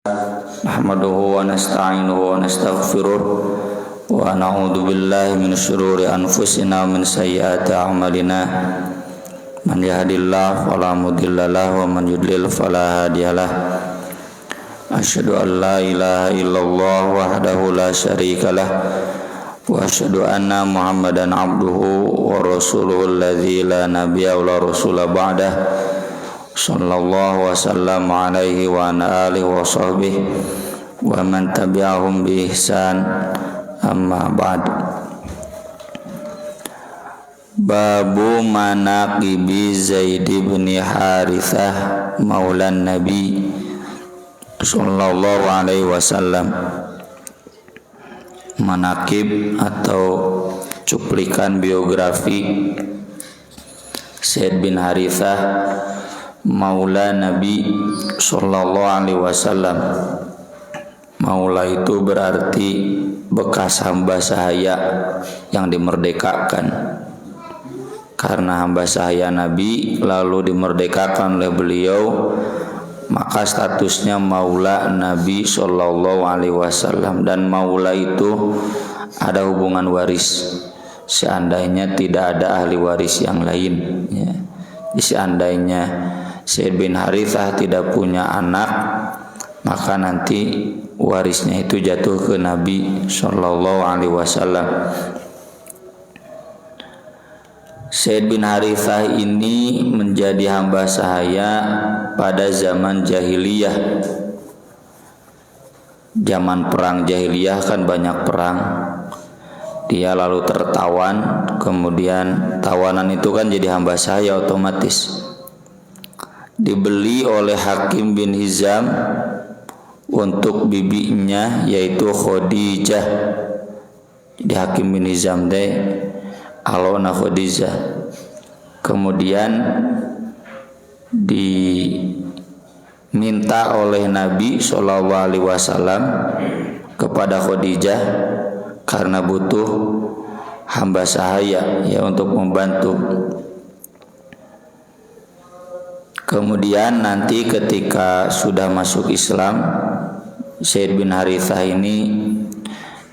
Nahmaduhu wa nasta'inuhu wa nastaghfiruh wa na'udzu billahi min syururi anfusina wa min sayyiati a'malina. Man yahdihillahu fala mudilla lahu wa man yudlil fala hadiyalah. Asyhadu an la ilaha illallah wahdahu la syarikalah wa asyhadu anna Muhammadan abduhu wa rasuluhu alladzi la nabiyya wa la rasula ba'dah. Sallallahu wasallam alaihi wa ala alihi wa sahbihi wa man tabi'ahum bi ihsan, amma ba'd. Babu manaqibi Zaid bin Harithah maulan Nabi sallallahu alaihi wasallam. Manaqib atau cuplikan biografi Zaid bin Harithah maula Nabi sallallahu alaihi wasallam. Maula itu berarti bekas hamba sahaya yang dimerdekakan. Karena hamba sahaya Nabi lalu dimerdekakan oleh beliau, maka statusnya maula Nabi sallallahu alaihi wasallam. Dan maula itu ada hubungan waris seandainya tidak ada ahli waris yang lain, ya. Seandainya Zaid bin Harithah tidak punya anak, maka nanti warisnya itu jatuh ke Nabi sallallahu alaihi wasallam. Zaid bin Harithah ini menjadi hamba sahaya pada zaman jahiliyah. Zaman perang jahiliyah kan banyak perang. Dia lalu tertawan, kemudian tawanan itu kan jadi hamba sahaya otomatis. Dibeli oleh Hakim bin Hizam untuk bibinya yaitu Khadijah. Jadi Hakim bin Hizam deh alona Khadijah. Kemudian diminta oleh Nabi sallallahu alaihi wasallam kepada Khadijah karena butuh hamba sahaya ya untuk membantu. Kemudian nanti ketika sudah masuk Islam, Zaid bin Harithah ini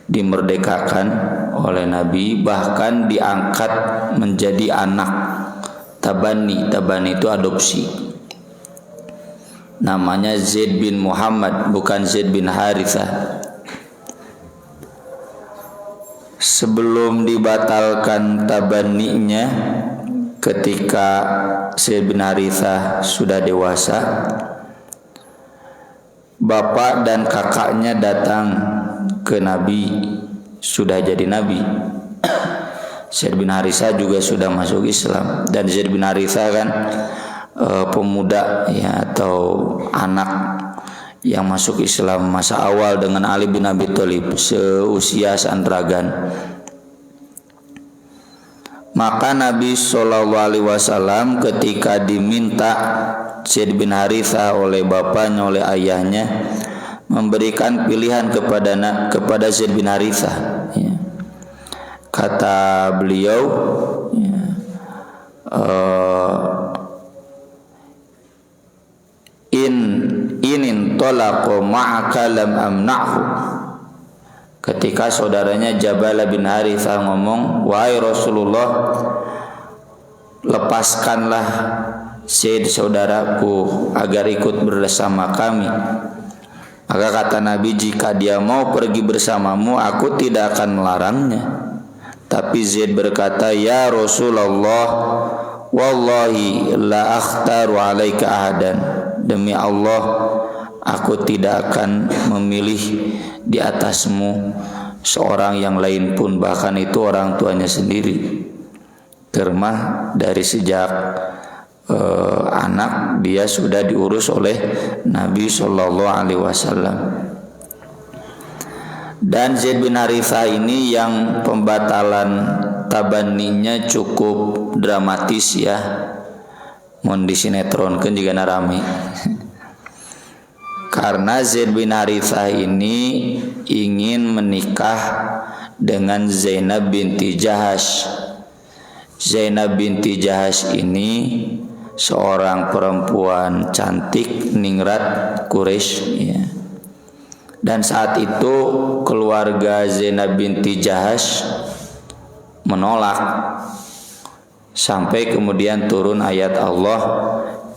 dimerdekakan oleh Nabi, bahkan diangkat menjadi anak tabani. Tabani itu adopsi. Namanya Zaid bin Muhammad, bukan Zaid bin Harithah. Sebelum dibatalkan tabaninya, ketika Zaid bin Harithah sudah dewasa, bapak dan kakaknya datang ke Nabi, sudah jadi Nabi. Zaid bin Harithah juga sudah masuk Islam. Dan Zaid bin Harithah kan pemuda ya, atau anak yang masuk Islam masa awal dengan Ali bin Abi Thalib, seusia seanteragan. Maka Nabi sallallahu alaihi wasallam ketika diminta Zaid bin Harithah oleh bapaknya, oleh ayahnya, memberikan pilihan kepada Zaid bin Harithah, ya. Kata beliau, ya, inin talaqo ma'aka lam amna'hu. Ketika saudaranya Jabal bin Harithah ngomong, wahai Rasulullah, lepaskanlah Zaid saudaraku agar ikut bersama kami. Maka kata Nabi, jika dia mau pergi bersamamu, aku tidak akan melarangnya. Tapi Zaid berkata, ya Rasulullah, wallahi la akhtaru alaika ahadan. Demi Allah, aku tidak akan memilih di atasmu seorang yang lain pun, bahkan itu orang tuanya sendiri. Karena dari sejak anak dia sudah diurus oleh Nabi sallallahu alaihi wasallam. Dan Zaid bin Harithah ini yang pembatalan tabaninya cukup dramatis ya. Mun disinetronkeun juga narami. Karena Zaid bin Harithah ini ingin menikah dengan Zainab binti Jahash. Zainab binti Jahash ini seorang perempuan cantik ningrat Quraisy, ya. Dan saat itu keluarga Zainab binti Jahash menolak, sampai kemudian turun ayat Allah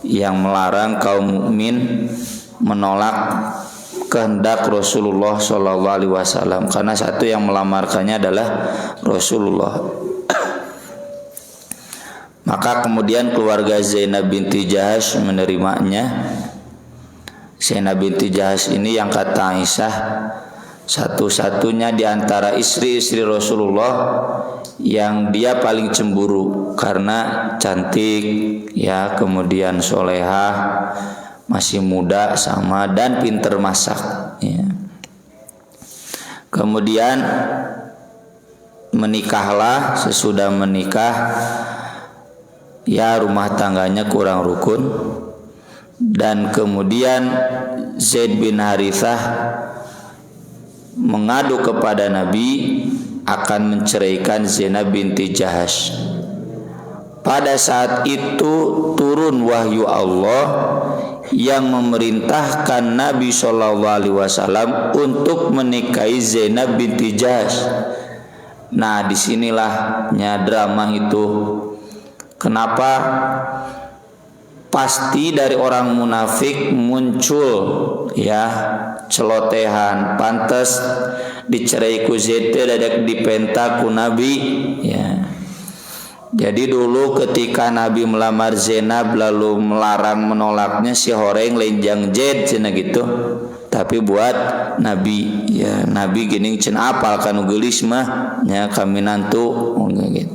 yang melarang kaum mukmin menolak kehendak Rasulullah SAW, karena satu yang melamarkannya adalah Rasulullah. Maka kemudian keluarga Zainab binti Jahash menerimanya. Zainab binti Jahash ini yang kata Aisyah satu-satunya di antara istri-istri Rasulullah yang dia paling cemburu karena cantik, ya, kemudian solehah, masih muda sama, dan pinter masak, ya. Kemudian menikahlah. Sesudah menikah, ya, rumah tangganya kurang rukun, dan kemudian Zaid bin Harithah mengadu kepada Nabi akan menceraikan Zainab binti Jahash. Pada saat itu turun wahyu Allah yang memerintahkan Nabi SAW untuk menikahi Zainab binti Jahash. Nah, disinilahnya drama itu. Kenapa? Pasti dari orang munafik muncul, ya, celotehan, pantas dicerai ku Zaid dadak dipenta ku Nabi, ya. Jadi dulu ketika Nabi melamar Zainab lalu melarang menolaknya, si horeng lenjang Zaid cenah gitu. Tapi buat Nabi, ya, Nabi gini cenah apal kanu geulis mah nya kami nantu gitu.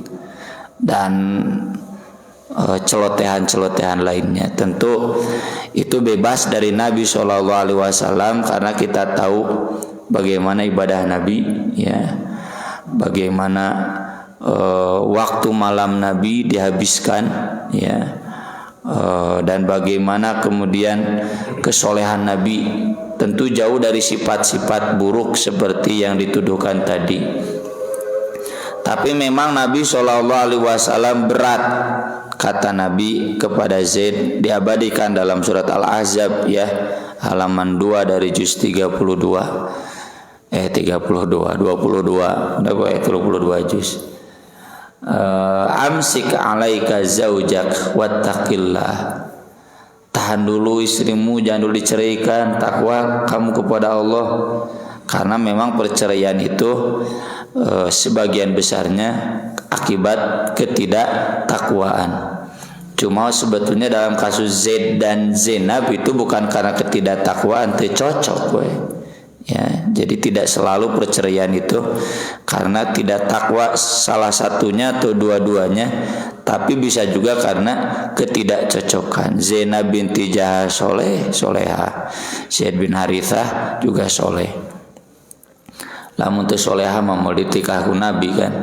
Dan celotehan-celotehan lainnya, tentu itu bebas dari Nabi SAW, karena kita tahu bagaimana ibadah Nabi, ya, bagaimana waktu malam Nabi dihabiskan, ya, dan bagaimana kemudian kesolehan Nabi. Tentu jauh dari sifat-sifat buruk seperti yang dituduhkan tadi. Tapi memang Nabi SAW berat, kata Nabi kepada Zaid, diabadikan dalam surat Al-Ahzab, ya, halaman 2 dari juz 32. 22 juz. Amsik alaika zaujak wattaqillah. Tahan dulu istrimu, jangan dulu diceraikan, takwa kamu kepada Allah. Karena memang perceraian itu sebagian besarnya akibat ketidaktakwaan. Cuma sebetulnya dalam kasus Zaid dan Zainab itu bukan karena ketidaktakwaan, cocok, we. Ya, jadi tidak selalu perceraian itu karena tidak takwa salah satunya atau dua-duanya, tapi bisa juga karena ketidakcocokan. Zainab binti Jahash solehah, Zaid bin Harithah juga soleh. Lamun teu solehah mah mau ditikahku Nabi kan.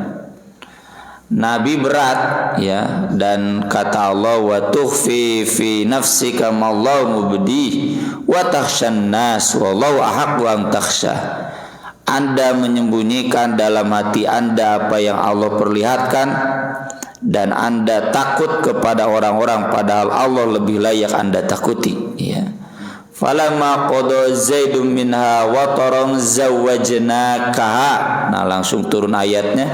Nabi berat, ya, dan kata Allah, wa tukhfi fi nafsika ma Allah mubdi wa takhshan nas wallahu ahaqqu an takhsha. Anda menyembunyikan dalam hati Anda apa yang Allah perlihatkan, dan Anda takut kepada orang-orang padahal Allah lebih layak Anda takuti, ya. Falamma qada Zaidun minha wataran zawwajnakaha. Nah, langsung turun ayatnya.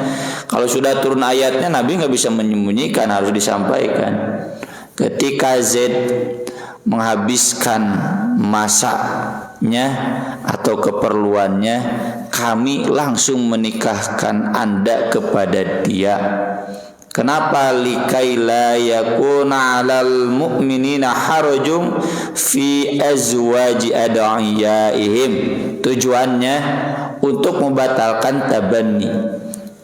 Kalau sudah turun ayatnya, Nabi nggak bisa menyembunyikan, harus disampaikan. Ketika Zaid menghabiskan masanya atau keperluannya, kami langsung menikahkan Anda kepada dia. Kenapa? Likaila yakuna 'alal mu'minina harajum fi azwaji ad'iyaihim. Tujuannya untuk membatalkan tabanni,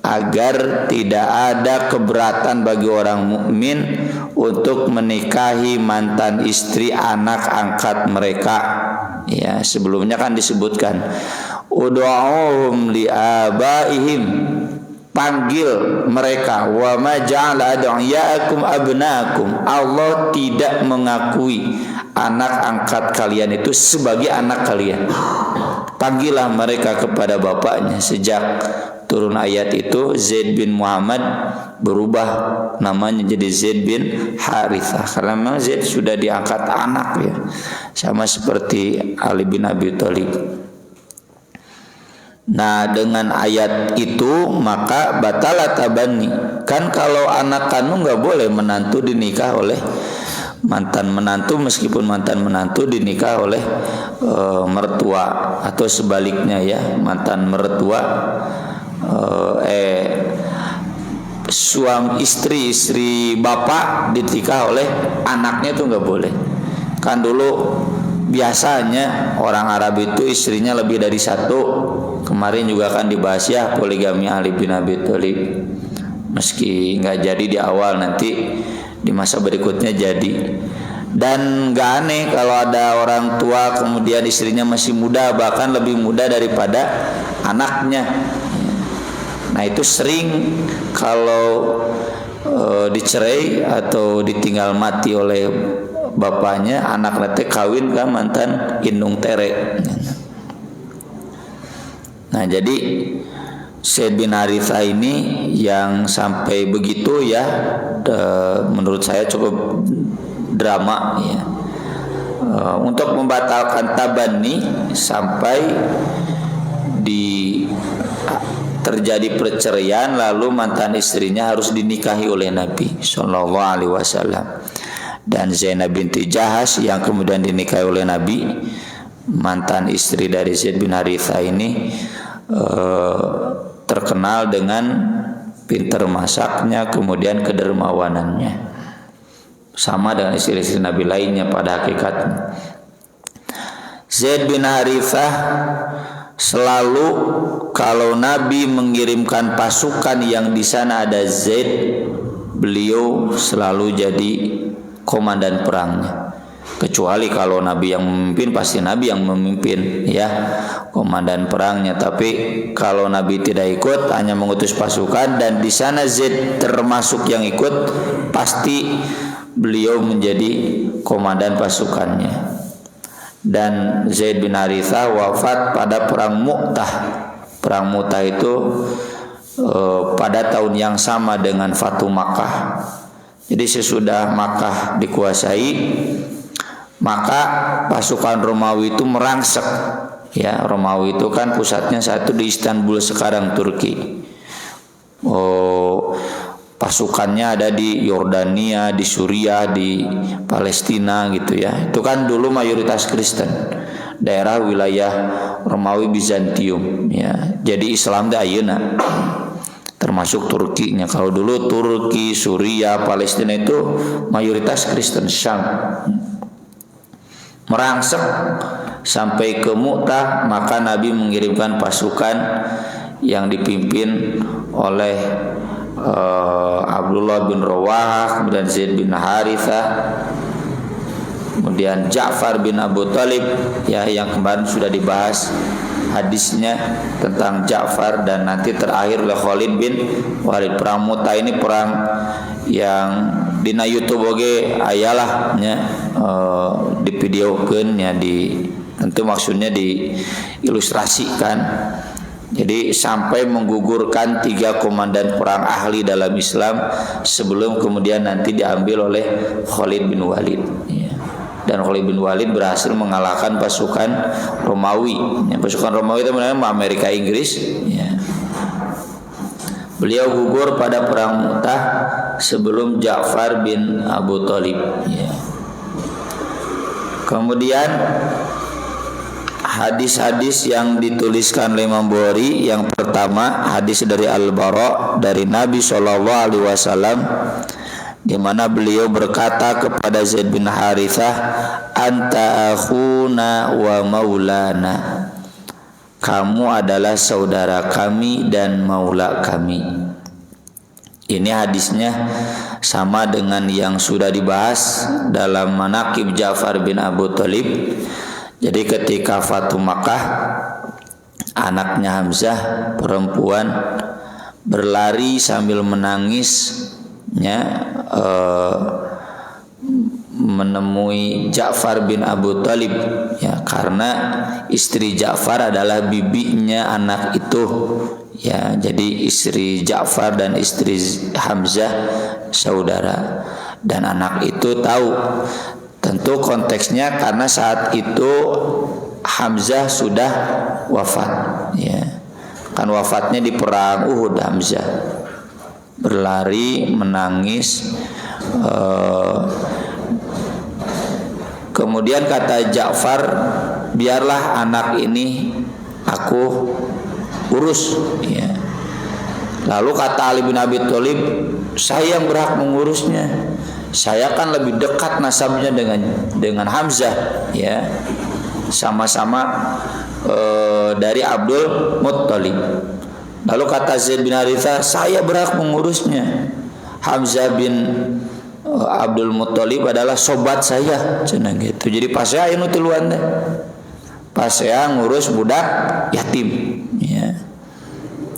agar tidak ada keberatan bagi orang mukmin untuk menikahi mantan istri anak angkat mereka. Ya, sebelumnya kan disebutkan ud'uhum li abaihim, panggil mereka, wa ma ja'ala ad'iyaakum abnaakum. Allah tidak mengakui anak angkat kalian itu sebagai anak kalian. Panggillah mereka kepada bapaknya. Sejak turun ayat itu, Zaid bin Muhammad berubah namanya jadi Zaid bin Harithah, karena memang Zaid sudah diangkat anak, ya, sama seperti Ali bin Abi Thalib. Nah, dengan ayat itu maka batalat tabanni. Kan kalau anak kandung nggak boleh menantu dinikah oleh mantan menantu, meskipun mantan menantu dinikah oleh mertua, atau sebaliknya ya, mantan mertua suami istri bapak dinikah oleh anaknya, itu nggak boleh. Kan dulu biasanya orang Arab itu istrinya lebih dari satu. Kemarin juga kan dibahas ya poligami Ali bin Abi Thalib. Meski nggak jadi di awal, nanti di masa berikutnya jadi. Dan nggak aneh kalau ada orang tua kemudian istrinya masih muda, bahkan lebih muda daripada anaknya. Nah itu sering kalau dicerai atau ditinggal mati oleh bapaknya, anak nanti kawin ke mantan indung tere. Nah jadi Zaid bin Harithah ini yang sampai begitu ya, menurut saya cukup drama ya, untuk membatalkan tabanni sampai terjadi perceraian, lalu mantan istrinya harus dinikahi oleh Nabi Shallallahu Alaihi Wasallam. Dan Zainab binti Jahash yang kemudian dinikahi oleh Nabi, mantan istri dari Zaid bin Harithah ini terkenal dengan pintar masaknya, kemudian kedermawanannya, sama dengan istri-istri Nabi lainnya pada hakikatnya. Zaid bin Harithah selalu kalau Nabi mengirimkan pasukan yang di sana ada Zaid, beliau selalu jadi komandan perangnya. Kecuali kalau Nabi yang memimpin, pasti Nabi yang memimpin ya, komandan perangnya. Tapi kalau Nabi tidak ikut, hanya mengutus pasukan, dan di sana Zaid termasuk yang ikut, pasti beliau menjadi komandan pasukannya. Dan Zaid bin Harithah wafat pada perang Mu'tah. Perang Mu'tah itu pada tahun yang sama dengan Fatu Makkah. Jadi sesudah Makkah dikuasai, maka pasukan Romawi itu merangsek. Ya, Romawi itu kan pusatnya satu di Istanbul sekarang, Turki. Pasukannya ada di Yordania, di Suriah, di Palestina gitu ya. Itu kan dulu mayoritas Kristen, daerah wilayah Romawi Bizantium ya. Jadi Islam da ayeuna termasuk Turkinya. Kalau dulu Turki, Suriah, Palestina itu mayoritas Kristen, Syam. Merangsek sampai ke Mu'tah, maka Nabi mengirimkan pasukan yang dipimpin oleh Abdullah bin Rawahah, kemudian Zaid bin Harithah, kemudian Ja'far bin Abu Thalib ya, yang kemarin sudah dibahas hadisnya tentang Ja'far, dan nanti terakhir oleh Khalid bin Walid. Perang Mu'tah ini perang yang dina YouTube oge ayalah nya, divideokeun ya, tentu maksudnya diilustrasikan. Jadi sampai menggugurkan 3 komandan perang ahli dalam Islam sebelum kemudian nanti diambil oleh Khalid bin Walid ya. Dan Khalid bin Walid berhasil mengalahkan pasukan Romawi ya. Pasukan Romawi itu namanya Amerika Inggris ya. Beliau gugur pada perang Mu'tah sebelum Ja'far bin Abu Thalib ya. Kemudian hadis-hadis yang dituliskan oleh Imam Bukhari, yang pertama hadis dari Al-Bara dari Nabi Shallallahu Alaihi Wasallam, di mana beliau berkata kepada Zaid bin Harithah, anta akhuna wa maulana, kamu adalah saudara kami dan maula kami. Ini hadisnya sama dengan yang sudah dibahas dalam manaqib Ja'far bin Abu Thalib. Jadi ketika Fatu Makkah, anaknya Hamzah perempuan berlari sambil menangisnya menemui Ja'far bin Abu Thalib ya, karena istri Ja'far adalah bibinya anak itu ya. Jadi istri Ja'far dan istri Hamzah saudara, dan anak itu tahu. Tentu konteksnya karena saat itu Hamzah sudah wafat ya. kan wafatnya di perang Uhud Hamzah, berlari menangis. Kemudian kata Ja'far, biarlah anak ini aku urus, ya. Lalu kata Ali bin Abi Thalib, saya yang berhak mengurusnya. Saya kan lebih dekat nasabnya dengan Hamzah, ya. Sama-sama dari Abdul Muttalib. Lalu kata Zaid bin Harithah, saya berhak mengurusnya. Hamzah bin Abdul Muttalib adalah sobat saya, cenah gitu. Jadi pas saya anu tiluan teh. Pas saya ngurus budak yatim, ya.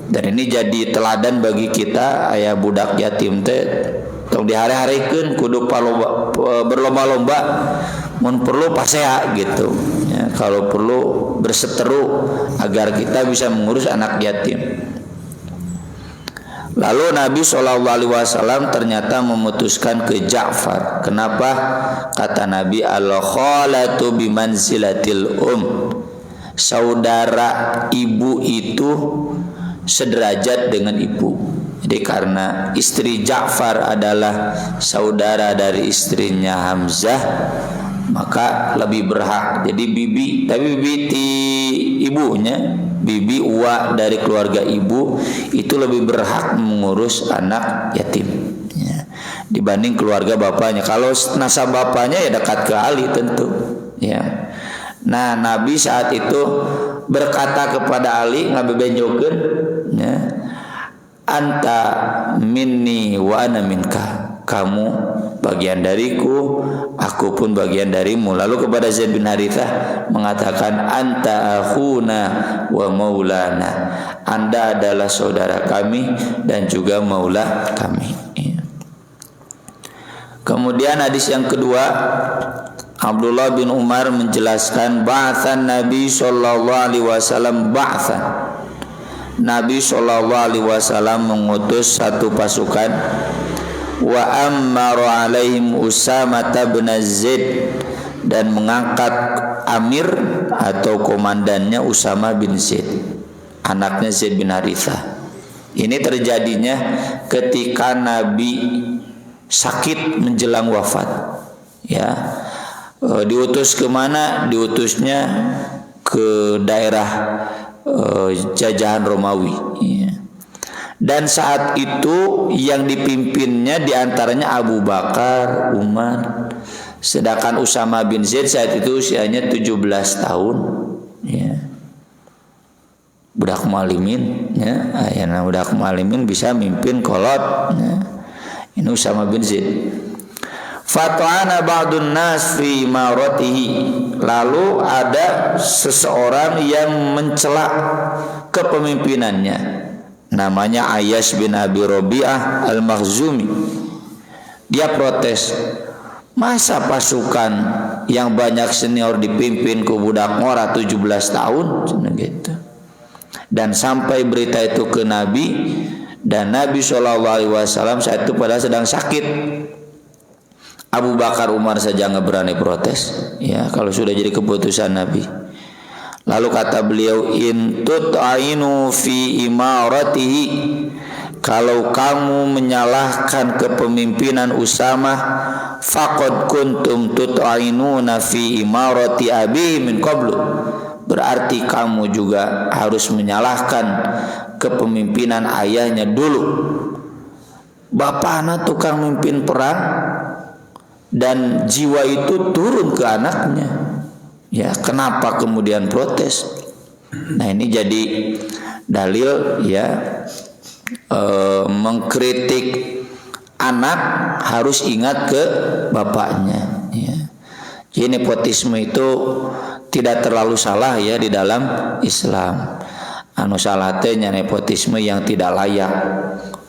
Dan ini jadi teladan bagi kita, aya budak yatim teh tong dihare-harekeun kudu berlomba-lomba, mun perlu pasea gitu, ya. Kalau perlu berseteru agar kita bisa mengurus anak yatim. Lalu Nabi SAW ternyata memutuskan ke Ja'far. Kenapa? Kata Nabi, al-khalatu bimanzilatil saudara ibu itu sederajat dengan ibu. Jadi karena istri Ja'far adalah saudara dari istrinya Hamzah, maka lebih berhak. Jadi bibi, tapi bibi ti ibunya, bibi uwa dari keluarga ibu itu lebih berhak mengurus anak yatim, ya, dibanding keluarga bapaknya. Kalau nasab bapaknya ya dekat ke Ali tentu, ya. Nah, Nabi saat itu berkata kepada Ali, ngabebenjokeun, ya, anta minni wa ana minka. Kamu bagian dariku, aku pun bagian darimu. Lalu kepada Zaid bin Harithah mengatakan, anta akhuna wa maulana. Anda adalah saudara kami dan juga maula kami. Kemudian hadis yang kedua, Abdullah bin Umar menjelaskan, ba'atsan Nabi sallallahu alaihi wasallam ba'atsan. Nabi sallallahu alaihi wasallam mengutus satu pasukan, wa ammara alaihim Usamah bin Zaid, dan mengangkat amir atau komandannya Usamah bin Zaid, anaknya Zaid bin Harithah. Ini terjadinya ketika Nabi sakit menjelang wafat, ya. Diutus ke mana? Diutusnya ke daerah jajahan Romawi, ya. Dan saat itu yang dipimpinnya diantaranya Abu Bakar, Umar. Sedangkan Usamah bin Zaid saat itu usianya 17 tahun, ya. Budak mualimin, ya. Ayana budak mualimin bisa mimpin kolot, ya. Ini Usamah bin Zaid. Fata'ana ba'dun nas fi maratihi. Lalu ada seseorang yang mencela kepemimpinannya. Namanya Ayyash bin Abi Rabi'ah al-Makhzumi. Dia protes, masa pasukan yang banyak senior dipimpin ku budak ngora 17 tahun, gitu. Dan sampai berita itu ke Nabi, dan Nabi SAW saat itu padahal sedang sakit. Abu Bakar, Umar saja nggak berani protes, ya, kalau sudah jadi keputusan Nabi. Lalu kata beliau, in tut'ainu fi imaratihi, kalau kamu menyalahkan kepemimpinan Usamah, faqad kuntum tut'ainuna fi imarati abi min qablu, berarti kamu juga harus menyalahkan kepemimpinan ayahnya dulu. Bapaknya tukang mimpin perang dan jiwa itu turun ke anaknya, ya, kenapa kemudian protes? Nah, ini jadi dalil, ya, mengkritik anak harus ingat ke bapaknya, ya. Jadi nepotisme itu tidak terlalu salah, ya, di dalam Islam. Anu salah teh nya nepotisme yang tidak layak.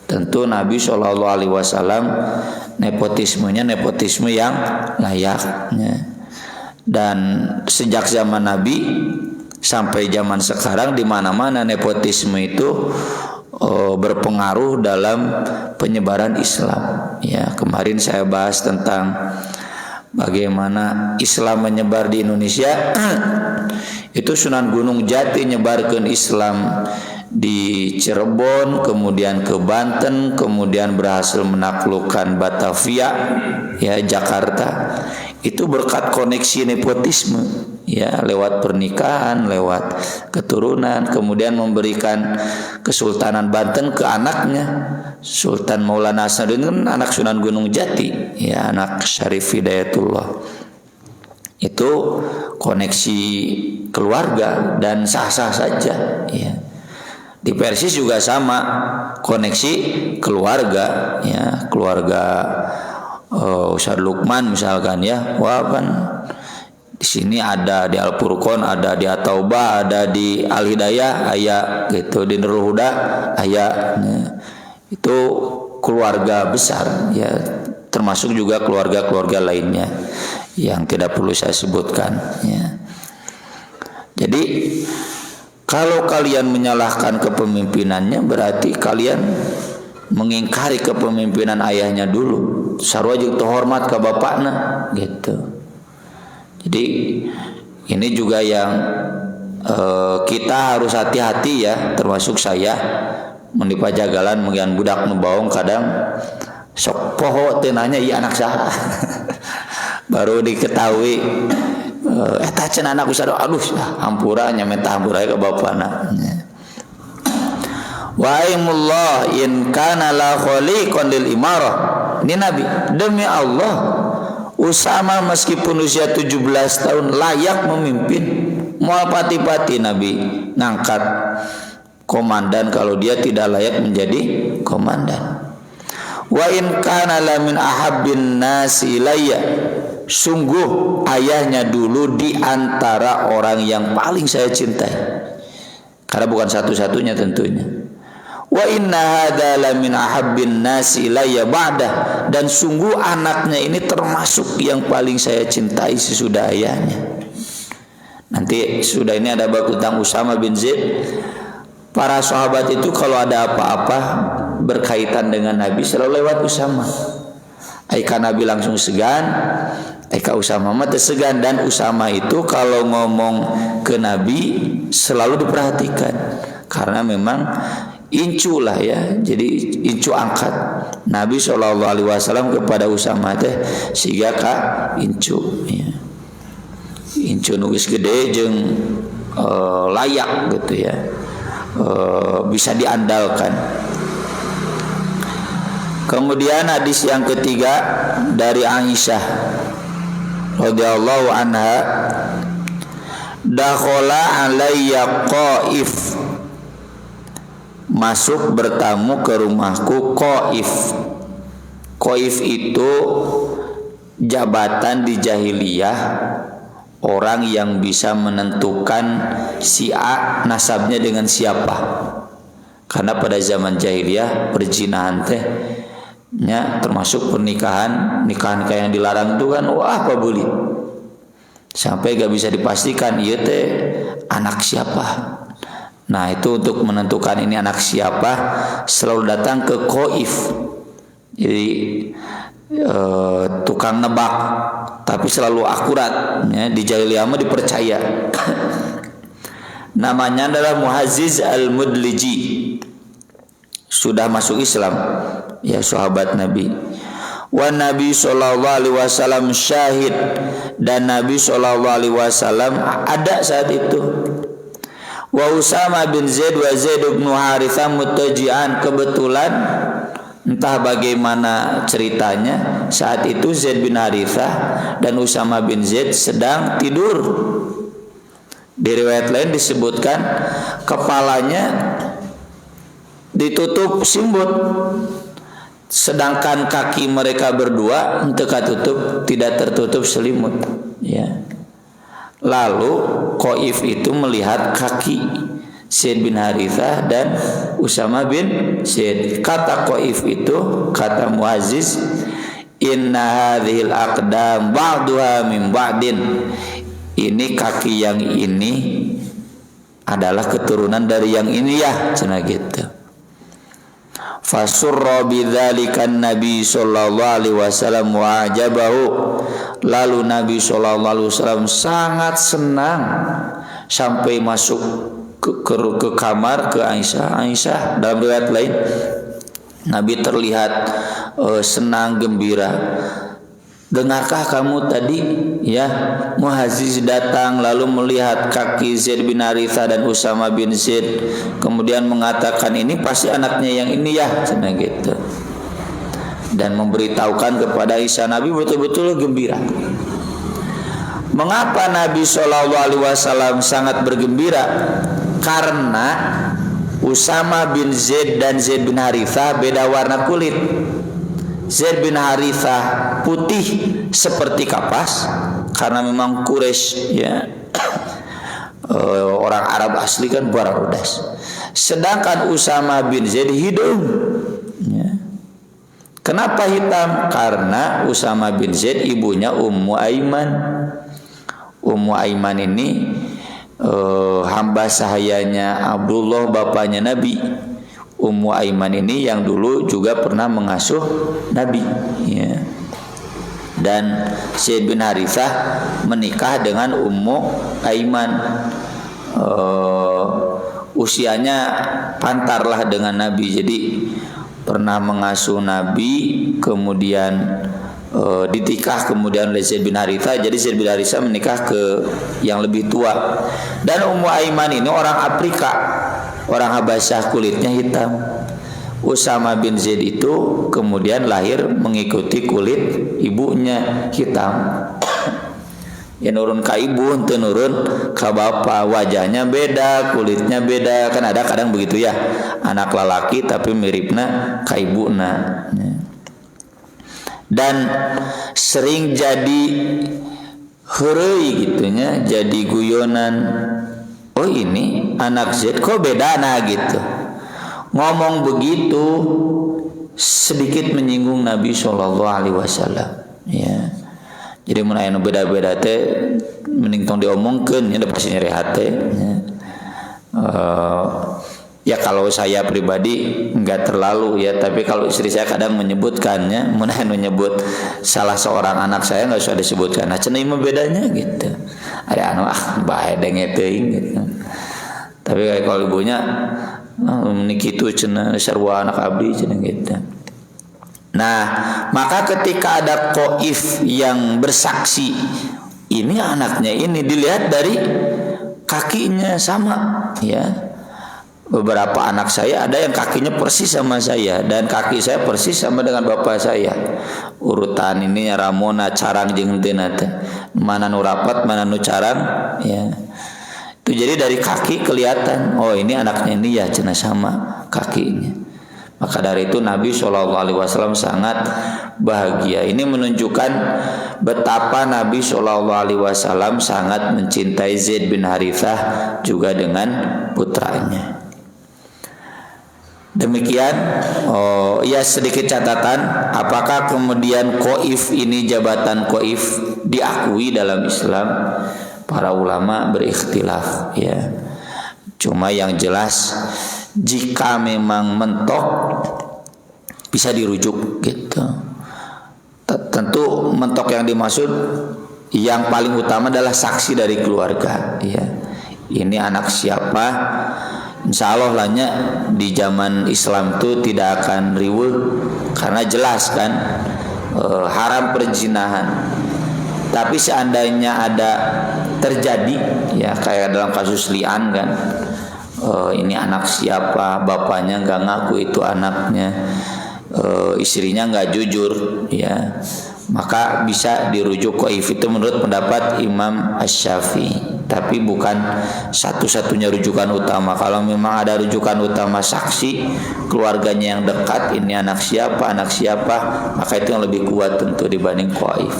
Tentu Nabi SAW nepotismenya nepotisme yang layak, ya. Dan sejak zaman Nabi sampai zaman sekarang, di mana-mana nepotisme itu berpengaruh dalam penyebaran Islam, ya. Kemarin saya bahas tentang bagaimana Islam menyebar di Indonesia. Itu Sunan Gunung Jati nyebarkeun Islam di Cirebon, kemudian ke Banten, kemudian berhasil menaklukkan Batavia, ya Jakarta. Itu berkat koneksi nepotisme, ya lewat pernikahan, lewat keturunan, kemudian memberikan Kesultanan Banten ke anaknya, Sultan Maulana Hasanuddin, anak Sunan Gunung Jati, ya anak Syarif Hidayatullah. Itu koneksi keluarga dan sah-sah saja, ya. Di Persis juga sama, koneksi keluarga, ya keluarga Ustaz Lukman misalkan, ya. Wah kan di sini ada di Al Furqon, ada di At-Taubah, ada di Al Hidayah, aya gitu, di Nurul Huda aya. Ya. Itu keluarga besar, ya, termasuk juga keluarga-keluarga lainnya yang tidak perlu saya sebutkan, ya. Jadi kalau kalian menyalahkan kepemimpinannya, berarti kalian mengingkari kepemimpinan ayahnya dulu. Sarua jeung teu hormat ka bapakna, gitu. Jadi ini juga yang kita harus hati-hati, ya, termasuk saya. Mun di Pajagalan mungkin budak nu baong kadang sok poho teu nanya ieu anak saha. Baru diketahui eta cenah anak Ustaz, aduh hampura nya minta hampura ke bapana. Wa aimullah in kana la khaliqan lil imarah. Ini Nabi, demi Allah Usama meskipun usia 17 tahun layak memimpin. Moal pati-pati Nabi ngangkat komandan kalau dia tidak layak menjadi komandan. Wa in kana la min ahabbin nasi ilayya. Sungguh ayahnya dulu di antara orang yang paling saya cintai. Karena bukan satu-satunya tentunya. Wa inna hadza la min ahabbin nasi ilayya ba'da. Dan sungguh anaknya ini termasuk yang paling saya cintai sesudah ayahnya. Nanti sudah ini ada bab tentang Usama bin Zaid. Para sahabat itu kalau ada apa-apa berkaitan dengan Nabi selalu lewat Usama. Aika Nabi langsung segan, Aika Usama mah segan. Dan Usama itu kalau ngomong ke Nabi selalu diperhatikan, karena memang incu lah, ya. Jadi incu angkat Nabi SAW kepada Usama teh siga ka incu, ya. Incu nulis gede jeung layak gitu, ya. Bisa diandalkan. Kemudian hadis yang ketiga dari Aisyah radhiyallahu anha, dakhala alayya Qaif, masuk bertamu ke rumahku Qaif. Qaif itu jabatan di jahiliyah, orang yang bisa menentukan si A nasabnya dengan siapa. Karena pada zaman jahiliyah perzinahan teh nya termasuk nikahan kayak yang dilarang itu kan, wah apa boleh sampai gak bisa dipastikan ieu teh anak siapa. Nah itu untuk menentukan ini anak siapa selalu datang ke Qaif. Jadi tukang nebak tapi selalu akurat, ya. Di jahiliyah mah dipercaya. Namanya adalah Muhazziz al-Mudliji. Sudah masuk Islam, ya, sahabat Nabi. Wa Nabi sallallahu alaihi wasallam syahid, dan Nabi sallallahu alaihi wasallam ada saat itu. Wa Usama bin Zaid wa Zaid bin Harithah muttaji'an, kebetulan entah bagaimana ceritanya saat itu Zaid bin Harithah dan Usama bin Zaid sedang tidur. Di riwayat lain disebutkan kepalanya ditutup simbut, sedangkan kaki mereka berdua tidak tertutup selimut, ya. Lalu Qaif itu melihat kaki Zaid bin Harithah dan Usama bin Zaid. Kata Qaif itu, kata Muazziz, inna hadhil aqdam ba'duha min ba'din. Ini kaki yang ini adalah keturunan dari yang ini, ya, cenah gitu. Fasurra bidzalika Nabi sallallahu alaihi wasallam wa ajabahu. Lalu Nabi SAW sangat senang sampai masuk ke kamar ke Aisyah. Dalam riwayat lain Nabi terlihat senang gembira. Dengarkah kamu tadi ya Muhaziz datang lalu melihat kaki Zaid bin Harithah dan Usama bin Zaid, kemudian mengatakan ini pasti anaknya yang ini ya, cina gitu. Dan memberitahukan kepada Aisyah. Nabi betul-betul gembira. Mengapa Nabi SAW sangat bergembira? Karena Usama bin Zaid dan Zaid bin Harithah beda warna kulit. Zaid bin Harithah putih seperti kapas karena memang Quraisy ya orang Arab asli kan Bararodas. Sedangkan Usama bin Zaid hidung ya. Kenapa hitam? Karena Usama bin Zaid ibunya Ummu Aiman. Ummu Aiman ini hamba sahayanya Abdullah bapaknya Nabi. Ummu Aiman ini yang dulu juga pernah mengasuh Nabi ya. Dan Zaid bin Harithah menikah dengan Ummu Aiman, usianya pantarlah dengan Nabi. Jadi pernah mengasuh Nabi, kemudian ditikah kemudian oleh Zaid bin Harithah. Jadi Zaid bin Harithah menikah ke yang lebih tua. Dan Ummu Aiman ini orang Afrika, orang Habasyah, kulitnya hitam. Usama bin Zaid itu kemudian lahir mengikuti kulit ibunya hitam. Ya nurun ka ibu, ente nurun ka bapak, wajahnya beda, kulitnya beda, kan ada kadang begitu ya, anak lelaki tapi miripna ka ibuna. Dan sering jadi heureuy gitunya, jadi guyonan. Oh ini anak Zaid kok beda nah gitu. Ngomong begitu sedikit menyinggung Nabi SAW ya. Jadi mun aya nu beda-beda teh mending tong diomongkeun nya pasti nyeri hate ya. Ya kalau saya pribadi enggak terlalu ya, tapi kalau istri saya kadang menyebutkannya, mun aya nu nyebut salah seorang anak saya enggak usah disebutkan. Nah cenah mah bedanya gitu. Ada anu bae denge teuing gitu. Tapi kalau ibunya kitu cenah sarua anak abdi cenah gitu. Nah, maka ketika ada qaif yang bersaksi ini anaknya ini, dilihat dari kakinya sama ya. Beberapa anak saya ada yang kakinya persis sama saya dan kaki saya persis sama dengan bapak saya. Urutan ini Ramona carang jeung teu teh. Mana nu rapat, mana nu carang ya. Itu jadi dari kaki kelihatan, oh ini anaknya ini ya cenah sama kakinya. Maka dari itu Nabi SAW sangat bahagia. Ini menunjukkan betapa Nabi SAW sangat mencintai Zaid bin Harithah juga dengan putranya. Demikian ya sedikit catatan, apakah kemudian qaif ini, jabatan qaif diakui dalam Islam? Para ulama berikhtilaf ya. Cuma yang jelas jika memang mentok bisa dirujuk gitu. Tentu mentok yang dimaksud yang paling utama adalah saksi dari keluarga ya. Ini anak siapa? Insya Allah lahnya di zaman Islam itu tidak akan riweuh karena jelas kan haram perzinahan. Tapi seandainya ada terjadi ya kayak dalam kasus li'an kan, ini anak siapa, bapaknya nggak ngaku itu anaknya, istrinya nggak jujur ya, maka bisa dirujuk qaif itu menurut pendapat Imam Asy-Syafi'i. Tapi bukan satu-satunya rujukan utama. Kalau memang ada rujukan utama saksi keluarganya yang dekat, ini anak siapa, maka itu yang lebih kuat tentu dibanding qaif.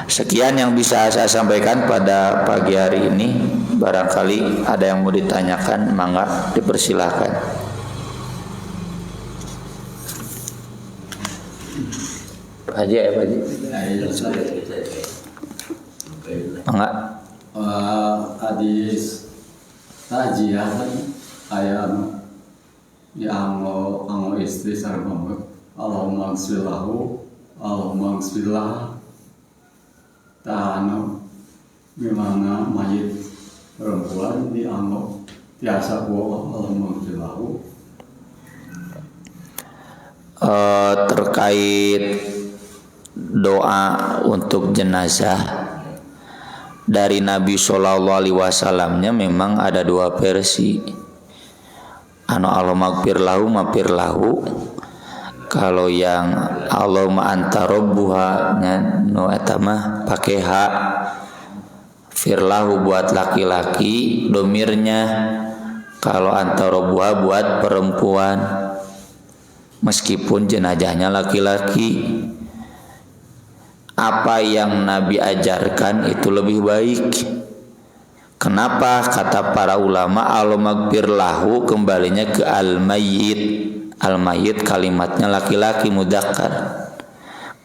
Sekian yang bisa saya sampaikan pada pagi hari ini. Barangkali ada yang mau ditanyakan, mangga dipersilahkan. Pak Haji ya Pak Haji. Mangga. Hadis tajiah ayam yang istri sareng Allahumma ghfirlahu Allahumma ghfirlah anu gimana mayit perempuan dianggap biasa buah al-maghfirlahu. Terkait doa untuk jenazah dari Nabi Shallallahu Alaihi Wasallamnya memang ada dua versi. Anu Allahumma gfir lahu. Kalau yang Allahumma anta rabbuha no eta mah pakai ha. Firlahu buat laki-laki, domirnya. Kalau anta rabbuha buat perempuan. Meskipun jenazahnya laki-laki, apa yang Nabi ajarkan itu lebih baik. Kenapa? Kata para ulama, Allahumma gfir lahu kembalinya ke al-mayyit. Al-mayyit kalimatnya laki-laki mudzakkar.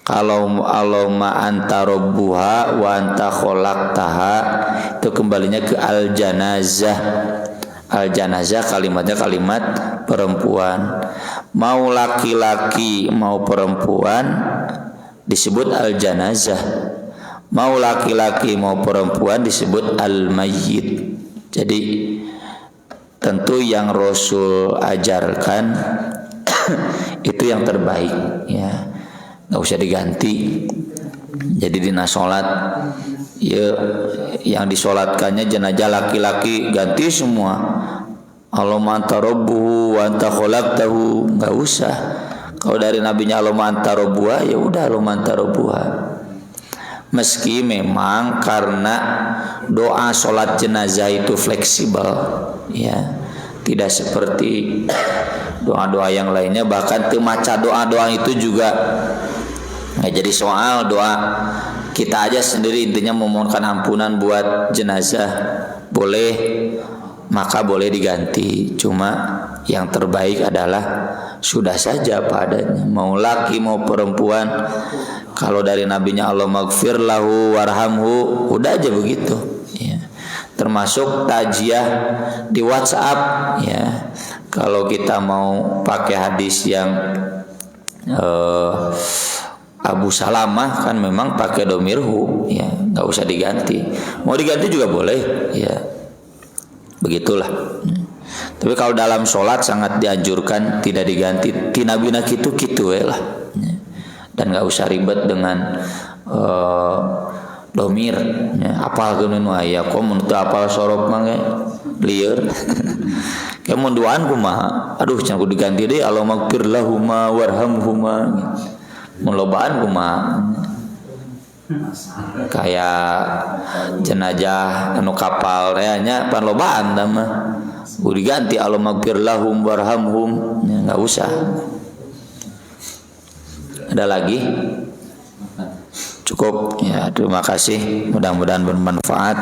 Kalau Allahumma anta rabbuha wa anta khalaqtaha itu kembalinya ke al-janazah. Al-janazah kalimatnya kalimat perempuan. Mau laki-laki mau perempuan disebut al-janazah. Mau laki-laki mau perempuan disebut al-mayyit. Jadi tentu yang Rasul ajarkan itu yang terbaik ya. Enggak usah diganti. Jadi dina salat ya yang disolatkannya jenazah laki-laki ganti semua. Allahumma anta rabbuhu wa anta khalaqtahu, enggak usah. Kalau dari nabinya Allahumma anta rabbuha ya udah Allahumma anta rabbuha. Meski memang karena doa sholat jenazah itu fleksibel ya, tidak seperti doa-doa yang lainnya. Bahkan maca doa-doa itu juga nggak jadi soal. Doa kita aja sendiri intinya memohonkan ampunan buat jenazah boleh, maka boleh diganti. Cuma yang terbaik adalah sudah saja padanya, mau laki mau perempuan. Kalau dari nabinya Allahumma gfir lahu warhamhu, udah aja begitu ya. Termasuk tajiah di WhatsApp ya. Kalau kita mau pakai hadis yang Abu Salamah kan memang pakai domirhu ya, nggak usah diganti. Mau diganti juga boleh ya, begitulah. Tapi kalau dalam sholat sangat dianjurkan tidak diganti. Tinabina gitu lah. Dan nggak usah ribet dengan domir. Ya, apal geuneun wae ya, kok mun teu apal sorok mah lieur. Kayak mun duaan kumaha? Aduh can kudu diganti deui Allahumma gfir lahuma warhamhuma. Mun lobaan kumaha? Kayak jenazah anu kapal nya pan lobaan tah mah. Kudu diganti Allahumma gfir lahum warhamhum. Ya enggak usah. Ada lagi? Cukup ya, terima kasih, mudah-mudahan bermanfaat.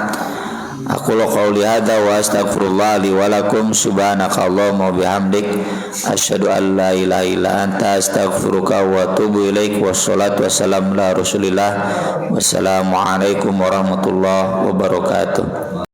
Aku qouli hadza wa astaghfirullah li wa lakum subhanakallahumma wa bihamdik asyhadu an la ilaha illa anta astaghfiruka wa atubu ilaik. Wassalatu wassalamu ala Rasulillah. Wassalamu alaikum warahmatullahi wabarakatuh.